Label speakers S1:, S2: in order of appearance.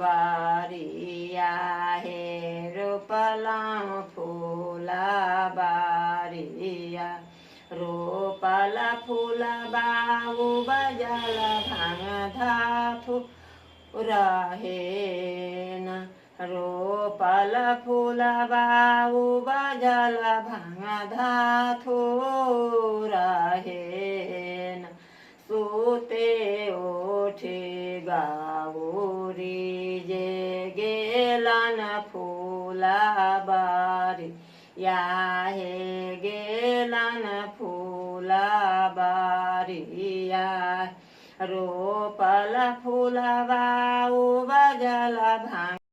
S1: बारिया हे रोपला फुला बारिया रोपला फुला बाऊ बजाला भांग धातु रहेन रोपल फुला बाऊ बजाला भांग धातु रहेन सुते ओठे गावरी जे गेलन फुला बारी या हे गेलन फुला बारिया रोपल फुला बाऊ बजल भांग